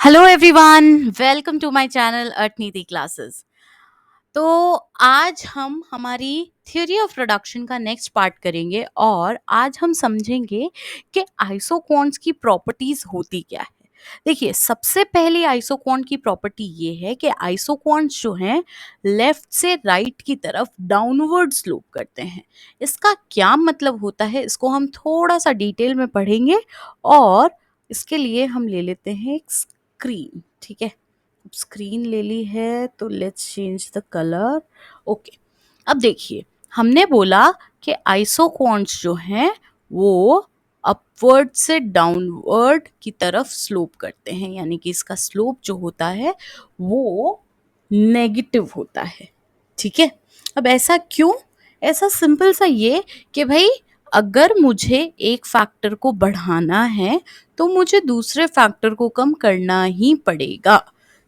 Hello everyone, welcome to my channel Arth classes. तो आज हम हमारी थ्योरी ऑफ प्रोडक्शन का नेक्स्ट पार्ट करेंगे और आज हम समझेंगे कि आइसोक्वांट्स की प्रॉपर्टीज होती क्या है। देखिए, सबसे पहली आइसोक्वांट की प्रॉपर्टी ये है कि आइसोक्वांट्स जो हैं लेफ्ट से राइट की तरफ डाउनवर्ड स्लोप करते हैं। इसका क्या मतलब होता है, इसको हम थोड़ा सा डिटेल में पढ़ेंगे और इसके लिए हम ले लेते हैं एक स्क्रीन। ठीक है, स्क्रीन ले ली है तो let's change the colour. Okay, अब देखिए, हमने बोला कि आइसोक्वांट्स जो हैं वो अपवर्ड से डाउनवर्ड की तरफ स्लोप करते हैं, यानी कि इसका स्लोप जो होता है वो नेगेटिव होता है। ठीक है, अब ऐसा क्यों? ऐसा सिंपल सा ये कि भाई, अगर मुझे एक फैक्टर को बढ़ाना है तो मुझे दूसरे फैक्टर को कम करना ही पड़ेगा।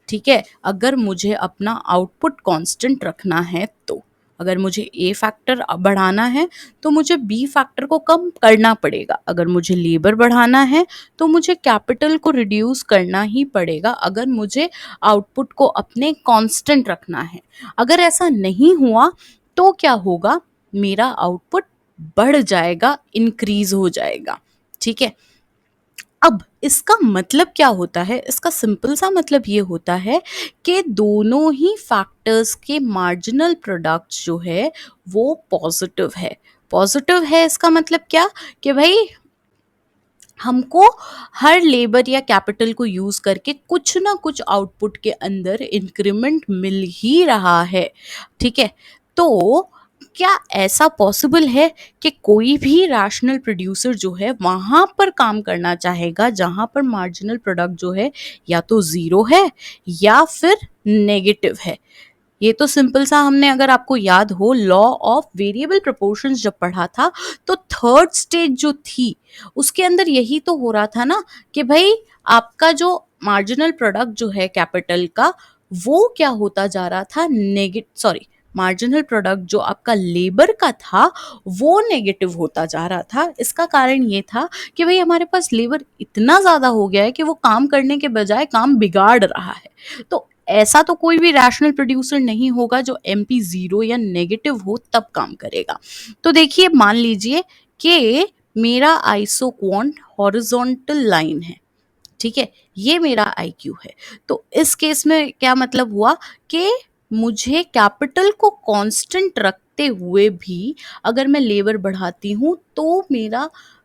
ठीक है, अगर मुझे अपना आउटपुट कांस्टेंट रखना है तो अगर मुझे ए फैक्टर बढ़ाना है तो मुझे बी फैक्टर को कम करना पड़ेगा। अगर मुझे लेबर बढ़ाना है तो मुझे कैपिटल को रिड्यूस करना ही पड़ेगा। अगर मुझे आउटपुट को अपने कांस्टेंट रखना है, अगर ऐसा नहीं हुआ तो क्या होगा? मेरा आउटपुट बढ़ जाएगा, इंक्रीज हो जाएगा। ठीक है, अब इसका मतलब क्या होता है? इसका सिंपल सा मतलब ये होता है कि दोनों ही फैक्टर्स के मार्जिनल प्रोडक्ट्स जो है वो पॉजिटिव है। पॉजिटिव है इसका मतलब क्या? कि भाई, हमको हर लेबर या कैपिटल को यूज करके कुछ ना कुछ आउटपुट के अंदर इंक्रीमेंट मिल ही रहा है। ठीक है, तो क्या ऐसा पॉसिबल है कि कोई भी रैशनल प्रोड्यूसर जो है वहां पर काम करना चाहेगा जहां पर मार्जिनल प्रोडक्ट जो है या तो जीरो है या फिर नेगेटिव है? ये तो सिंपल सा, हमने, अगर आपको याद हो, लॉ ऑफ वेरिएबल प्रोपोर्शंस जब पढ़ा था तो थर्ड स्टेज जो थी उसके अंदर यही तो हो रहा था ना कि भाई, आपका जो मार्जिनल प्रोडक्ट जो है कैपिटल का वो क्या होता जा रहा था? मार्जिनल प्रोडक्ट जो आपका लेबर का था वो नेगेटिव होता जा रहा था। इसका कारण ये था कि भाई, हमारे पास लेबर इतना ज्यादा हो गया है कि वो काम करने के बजाय काम बिगाड़ रहा है। तो ऐसा तो कोई भी रैशनल प्रोड्यूसर नहीं होगा जो एमपी जीरो या नेगेटिव हो तब काम करेगा। तो देखिए, मान लीजिए कि मेरा आइसोक्वांट हॉरिजॉन्टल लाइन है। ठीक है, ये मेरा आईक्यू है। तो इस केस में क्या मतलब हुआ कि मुझे कैपिटल को कांस्टेंट रखते हुए भी अगर मैं लेबर बढ़ाती हूँ तो मेरा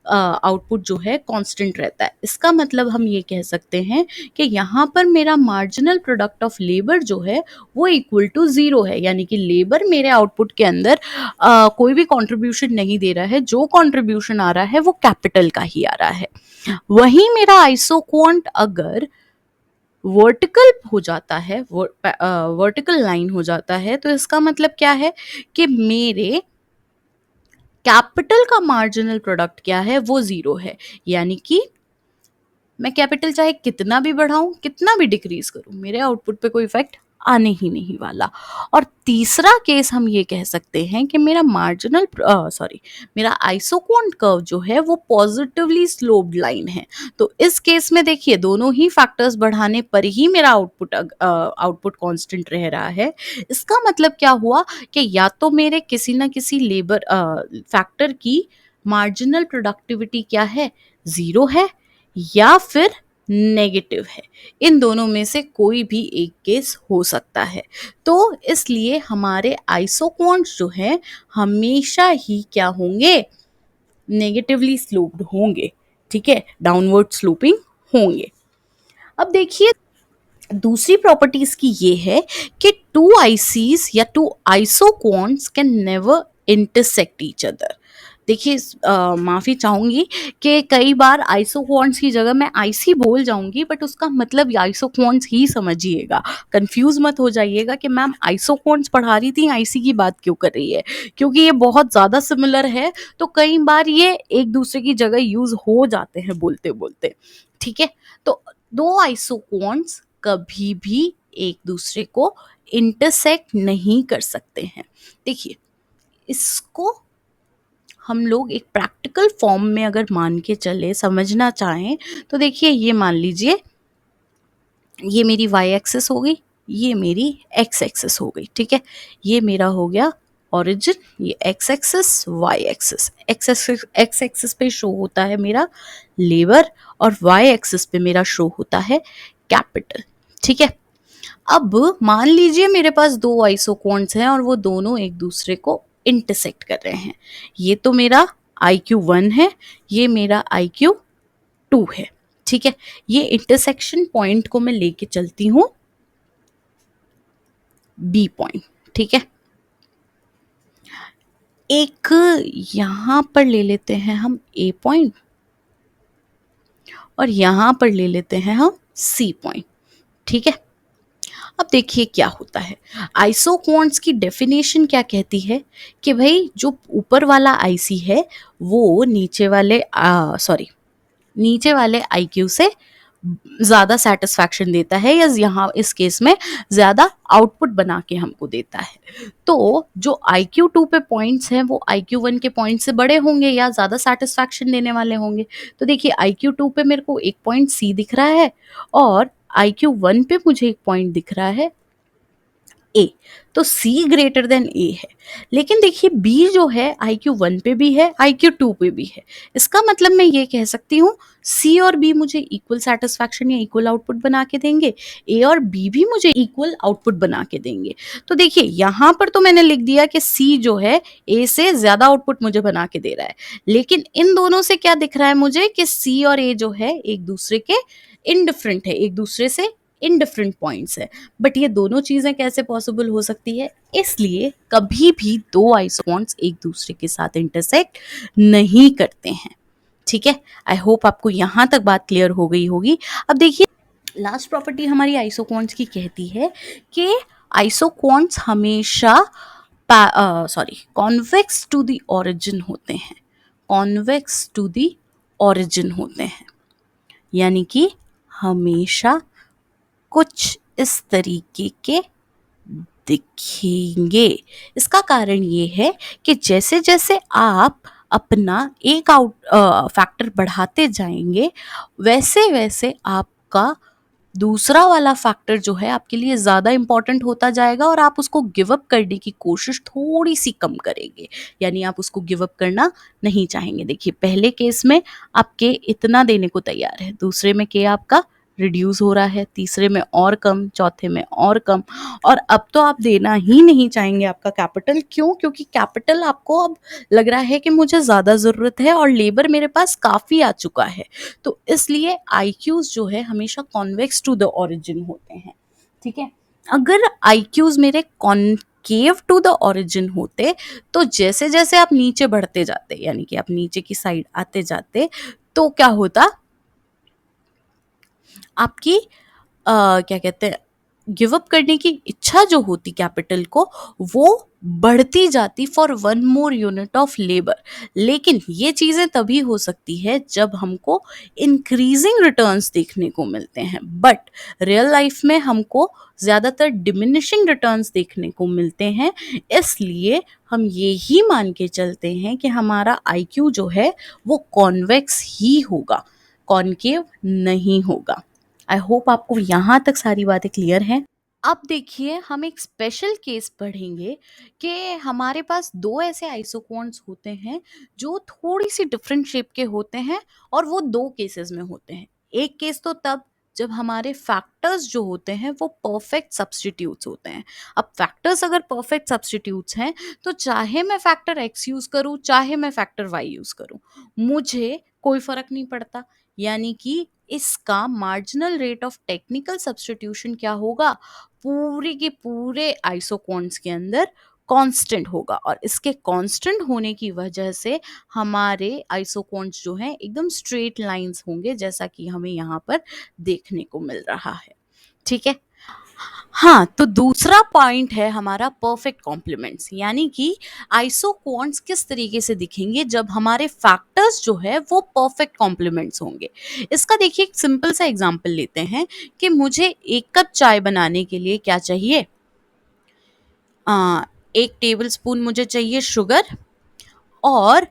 आउटपुट जो है कांस्टेंट रहता है। इसका मतलब हम ये कह सकते हैं कि यहाँ पर मेरा मार्जिनल प्रोडक्ट ऑफ लेबर जो है वो इक्वल टू जीरो है, यानी कि लेबर मेरे आउटपुट के अंदर कोई भी कंट्रीब्यूशन नहीं दे रहा है। जो कंट्रीब्यूशन आ रहा है वो कैपिटल का ही आ रहा है। वहीं मेरा आइसोक्वांट अगर वर्टिकल हो जाता है, वर्टिकल लाइन हो जाता है, तो इसका मतलब क्या है कि मेरे कैपिटल का मार्जिनल प्रोडक्ट क्या है? वो जीरो है। यानी कि मैं कैपिटल चाहे कितना भी बढ़ाऊं, कितना भी डिक्रीज करूं, मेरे आउटपुट पे कोई इफेक्ट आने ही नहीं वाला। और तीसरा केस हम ये कह सकते हैं कि मेरा आइसोक्वांट कर्व जो है वो पॉजिटिवली स्लोप्ड लाइन है। तो इस केस में देखिए, दोनों ही फैक्टर्स बढ़ाने पर ही मेरा आउटपुट कांस्टेंट रह रहा है। इसका मतलब क्या हुआ कि या तो मेरे किसी ना किसी लेबर फैक्टर की मार्जिनल प्रोडक्टिविटी क्या है? जीरो है, या फिर नेगेटिव है। इन दोनों में से कोई भी एक केस हो सकता है। तो इसलिए हमारे आइसोक्वांट्स जो हैं हमेशा ही क्या होंगे? नेगेटिवली स्लोप्ड होंगे। ठीक है, डाउनवर्ड स्लोपिंग होंगे। अब देखिए, दूसरी प्रॉपर्टीज की ये है कि टू आईसीज या two isoquants can never intersect each other. देखिए, माफी चाहूंगी कि कई बार आइसोक्वांट्स की जगह मैं आईसी बोल जाऊंगी, बट उसका मतलब आइसोक्वांट्स ही समझिएगा। कंफ्यूज मत हो जाइएगा कि मैम आइसोक्वांट्स पढ़ा रही थी, आईसी की बात क्यों कर रही है, क्योंकि ये बहुत ज्यादा सिमिलर है। तो कई बार ये एक दूसरे की जगह यूज हो जाते हैं बोलते बोलते। ठीक है, तो दो आइसोक्वांट्स कभी भी एक दूसरे को इंटरसेक्ट नहीं कर सकते हैं। देखिए, इसको हम लोग एक प्रैक्टिकल फॉर्म में अगर मान के चले, समझना चाहें, तो देखिए, ये मान लीजिए ये मेरी वाई एक्सिस हो गई, ये मेरी एक्स एक्सिस हो गई, ठीक है। ये मेरा हो गया ओरिजिन, ये X axis, Y axis. X axis पे शो होता है मेरा लेबर और वाई एक्सिस पे मेरा शो होता है कैपिटल, ठीक है। अब मान लीजिए मेरे पास दो आइसोकोन्स हैं और वो दोनों एक दूसरे को इंटरसेक्ट कर रहे हैं। ये तो मेरा IQ1 है, ये मेरा IQ2 है, ठीक है। ये इंटरसेक्शन पॉइंट को मैं लेके चलती हूँ B पॉइंट, ठीक है। एक यहां पर ले लेते हैं हम A पॉइंट और यहां पर ले लेते हैं हम C पॉइंट, ठीक है। अब देखिए क्या होता है, आइसोकोन्स की डेफिनेशन क्या कहती है कि भाई जो ऊपर वाला आईसी है वो नीचे वाले आईक्यू से ज्यादा सेटिस्फैक्शन देता है, या यहाँ इस केस में ज्यादा आउटपुट बना के हमको देता है। तो जो IQ2 पे पॉइंट्स हैं वो IQ1 के पॉइंट से बड़े होंगे या ज्यादा सेटिस्फैक्शन देने वाले होंगे। तो देखिए IQ2 पे मेरे को एक पॉइंट C दिख रहा है और IQ1 पे मुझे एक पॉइंट दिख रहा है ए, तो C ग्रेटर देन ए है। लेकिन देखिए B जो है IQ1 पे भी है, IQ2 पे भी है। इसका मतलब मैं ये कह सकती हूँ C और B मुझे इक्वल सेटिस्फैक्शन या इक्वल आउटपुट बना के देंगे, A और B भी मुझे इक्वल आउटपुट बना के देंगे। तो देखिए यहाँ पर तो मैंने लिख दिया कि C जो है A से ज्यादा आउटपुट मुझे बना के दे रहा है, लेकिन इन दोनों से क्या दिख रहा है मुझे कि C और A जो है एक दूसरे के इनडिफरेंट है, एक दूसरे से इनडिफरेंट पॉइंट्स है। बट ये दोनों चीजें कैसे पॉसिबल हो सकती है, इसलिए कभी भी दो आइसोटोन्स एक दूसरे के साथ इंटरसेक्ट नहीं करते हैं, ठीक है। आई होप आपको यहां तक बात क्लियर हो गई होगी। अब देखिए लास्ट प्रॉपर्टी हमारी आइसोकोन्स की कहती है कि आइसोकोन्स हमेशा कॉन्वेक्स टू द ओरिजिन होते हैं, कॉन्वेक्स टू द ओरिजिन होते हैं, यानी कि हमेशा कुछ इस तरीके के दिखेंगे। इसका कारण ये है कि जैसे जैसे आप अपना एक फैक्टर बढ़ाते जाएंगे वैसे वैसे आपका दूसरा वाला फैक्टर जो है आपके लिए ज्यादा इंपॉर्टेंट होता जाएगा और आप उसको गिव अप करने की कोशिश थोड़ी सी कम करेंगे, यानी आप उसको गिव अप करना नहीं चाहेंगे। देखिए पहले केस में आप के इतना देने को तैयार है, दूसरे में के आपका रिड्यूस हो रहा है, तीसरे में और कम, चौथे में और कम, और अब तो आप देना ही नहीं चाहेंगे आपका कैपिटल। क्यों? क्योंकि कैपिटल आपको अब लग रहा है कि मुझे ज़्यादा ज़रूरत है और लेबर मेरे पास काफ़ी आ चुका है। तो इसलिए आईक्यूज जो है हमेशा कॉन्वेक्स टू द ओरिजिन होते हैं, ठीक है। अगर आईक्यूज मेरे कॉनकेव टू द ओरिजिन होते तो जैसे जैसे आप नीचे बढ़ते जाते, यानी कि आप नीचे की साइड आते जाते, तो क्या होता, आपकी क्या कहते हैं, गिव अप करने की इच्छा जो होती कैपिटल को वो बढ़ती जाती for one more unit of labour. लेकिन ये चीज़ें तभी हो सकती है जब हमको इंक्रीजिंग रिटर्न्स देखने को मिलते हैं, बट रियल लाइफ में हमको ज़्यादातर डिमिनिशिंग रिटर्न्स देखने को मिलते हैं। इसलिए हम ये ही मान के चलते हैं कि हमारा IQ जो है वो कॉन्वेक्स ही होगा, कॉनकेव नहीं होगा। आई होप आपको यहाँ तक सारी बातें क्लियर हैं। अब देखिए हम एक स्पेशल केस पढ़ेंगे कि हमारे पास दो ऐसे आइसोकोन्स होते हैं जो थोड़ी सी डिफरेंट शेप के होते हैं और वो दो केसेस में होते हैं। एक केस तो तब जब हमारे फैक्टर्स जो होते हैं वो परफेक्ट सब्स्टिट्यूट्स होते हैं। अब फैक्टर्स अगर परफेक्ट सब्स्टिट्यूट्स हैं तो चाहे मैं फैक्टर x यूज करूं चाहे मैं फैक्टर y यूज करूं मुझे कोई फर्क नहीं पड़ता, यानी कि इसका marginal rate of technical substitution क्या होगा, पूरे के पूरे आइसोकोन्स के अंदर कांस्टेंट होगा। और इसके कांस्टेंट होने की वजह से हमारे आइसोकोन्स जो हैं एकदम स्ट्रेट लाइंस होंगे, जैसा कि हमें यहाँ पर देखने को मिल रहा है, ठीक है। हाँ, तो दूसरा पॉइंट है हमारा परफेक्ट कॉम्प्लीमेंट्स, यानी कि आइसोकोन्स किस तरीके से दिखेंगे जब हमारे फैक्टर्स जो है वो परफेक्ट कॉम्प्लीमेंट्स होंगे। इसका देखिए एक सिंपल सा एग्जांपल लेते हैं कि मुझे एक कप चाय बनाने के लिए क्या चाहिए, एक टेबल स्पून मुझे चाहिए शुगर और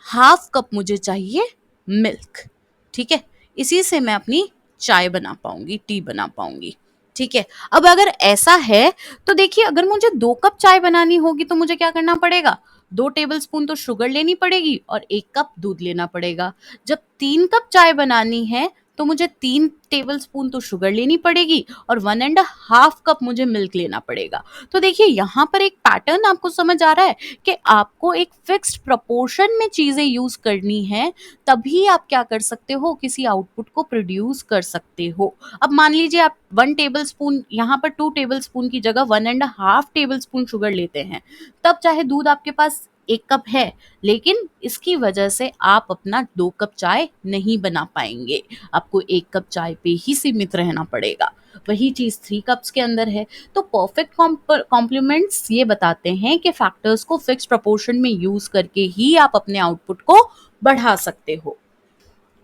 हाफ कप मुझे चाहिए मिल्क, ठीक है। इसी से मैं अपनी चाय बना पाऊंगी, टी बना पाऊंगी। ठीक है, अब अगर ऐसा है तो देखिए, अगर मुझे 2 कप चाय बनानी होगी तो मुझे क्या करना पड़ेगा, 2 टेबल स्पून तो शुगर लेनी पड़ेगी और 1 कप दूध लेना पड़ेगा। जब 3 कप चाय बनानी है तो मुझे 3 टेबल स्पून तो शुगर लेनी पड़ेगी और 1.5 कप मुझे मिल्क लेना पड़ेगा। तो देखिए, यहाँ पर एक पैटर्न आपको समझ आ रहा है कि आपको एक फिक्स्ड प्रोपोर्शन में चीजें यूज करनी है, तभी आप क्या कर सकते हो, किसी आउटपुट को प्रोड्यूस कर सकते हो। अब मान लीजिए आप 1 टेबल स्पून, यहाँ पर 2 टेबल स्पून की जगह 1.5 टेबल स्पून शुगर लेते हैं, तब चाहे दूध आपके पास 1 कप है, लेकिन इसकी वजह से आप अपना 2 कप चाय नहीं बना पाएंगे, आपको 1 कप चाय पे ही सीमित रहना पड़ेगा। वही चीज 3 कप्स के अंदर है। तो परफेक्ट कॉम्प्लीमेंट्स ये बताते हैं कि फैक्टर्स को फिक्स प्रोपोर्शन में यूज करके ही आप अपने आउटपुट को बढ़ा सकते हो।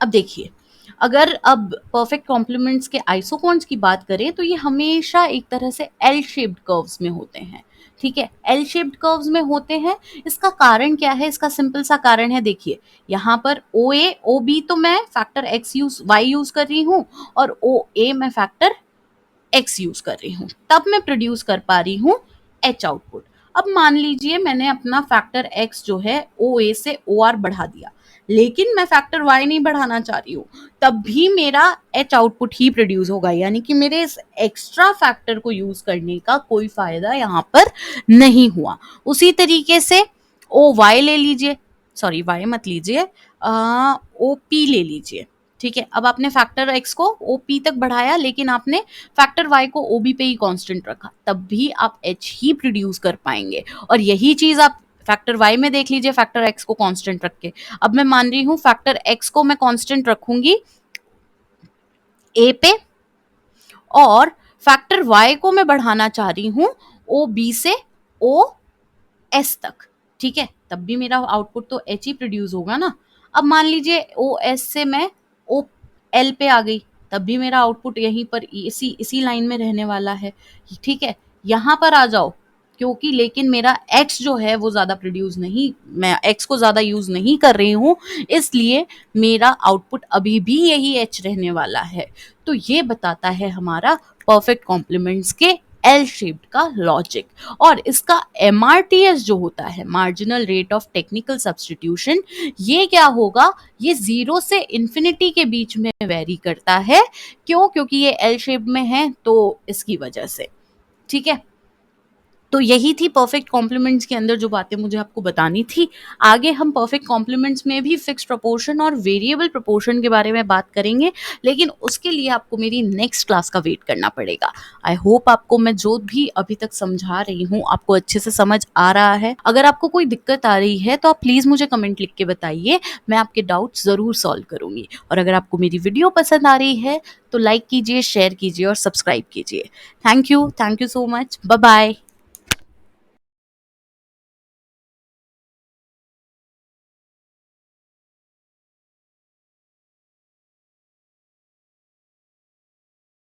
अब देखिए, अगर अब परफेक्ट कॉम्प्लीमेंट्स के आइसोकॉन्स की बात करें तो ये हमेशा एक तरह से एल शेप्ड कर्व्स में होते हैं। ठीक है, एल शेप्ड कर्व्स में होते हैं। इसका कारण क्या है, इसका सिंपल सा कारण है, देखिए यहाँ पर ओ ए ओ बी तो मैं factor X use Y use कर रही हूँ और ओ ए मैं फैक्टर एक्स यूज कर रही हूँ, तब मैं प्रोड्यूस कर पा रही हूँ एच आउटपुट। अब मान लीजिए मैंने अपना फैक्टर एक्स जो है ओ ए से ओ आर बढ़ा दिया, लेकिन मैं फैक्टर वाई नहीं बढ़ाना चाह रही हूँ, तब भी मेरा एच आउटपुट ही प्रोड्यूस होगा, यानी कि मेरे इस एक्स्ट्रा फैक्टर को यूज करने का कोई फायदा यहाँ पर नहीं हुआ। उसी तरीके से ओ वाई ले लीजिए, सॉरी वाई मत लीजिए, ओ पी ले लीजिए। ठीक है, अब आपने फैक्टर एक्स को ओ पी तक बढ़ाया, लेकिन आपने फैक्टर वाई को ओ बी पे ही कांस्टेंट रखा, तब भी आप एच ही प्रोड्यूस कर पाएंगे। और यही चीज आप फैक्टर वाई में देख लीजिए, फैक्टर एक्स को कांस्टेंट रख के। अब मैं मान रही हूँ फैक्टर एक्स को मैं कांस्टेंट रखूंगी ए पे, और फैक्टर वाई को मैं बढ़ाना चाह रही हूँ ओ बी से ओ एस तक। ठीक है, तब भी मेरा आउटपुट तो एच ही प्रोड्यूस होगा ना। अब मान लीजिए ओ एस से मैं ओ एल पे आ गई, तब भी मेरा आउटपुट यहीं पर इसी लाइन में रहने वाला है। ठीक है, यहाँ पर आ जाओ, क्योंकि लेकिन मेरा एक्स जो है वो ज्यादा प्रोड्यूस नहीं, मैं एक्स को ज्यादा यूज नहीं कर रही हूँ, इसलिए मेरा आउटपुट अभी भी यही एच रहने वाला है। तो ये बताता है हमारा परफेक्ट कॉम्प्लीमेंट्स के एल शेप्ड का लॉजिक। और इसका MRTS जो होता है, marginal rate of technical substitution, ये क्या होगा, ये 0 से इन्फिनिटी के बीच में वेरी करता है। क्यों, क्योंकि ये एल शेप में है, तो इसकी वजह से। ठीक है, तो यही थी परफेक्ट कॉम्प्लीमेंट्स के अंदर जो बातें मुझे आपको बतानी थी। आगे हम परफेक्ट कॉम्प्लीमेंट्स में भी फिक्स प्रोपोर्शन और वेरिएबल प्रोपोर्शन के बारे में बात करेंगे, लेकिन उसके लिए आपको मेरी नेक्स्ट क्लास का वेट करना पड़ेगा। आई होप आपको मैं जो भी अभी तक समझा रही हूँ आपको अच्छे से समझ आ रहा है। अगर आपको कोई दिक्कत आ रही है तो आप प्लीज़ मुझे कमेंट लिख के बताइए, मैं आपके डाउट्स ज़रूर सॉल्व करूँगी। और अगर आपको मेरी वीडियो पसंद आ रही है तो लाइक कीजिए, शेयर कीजिए और सब्सक्राइब कीजिए। Thank you so much, bye bye.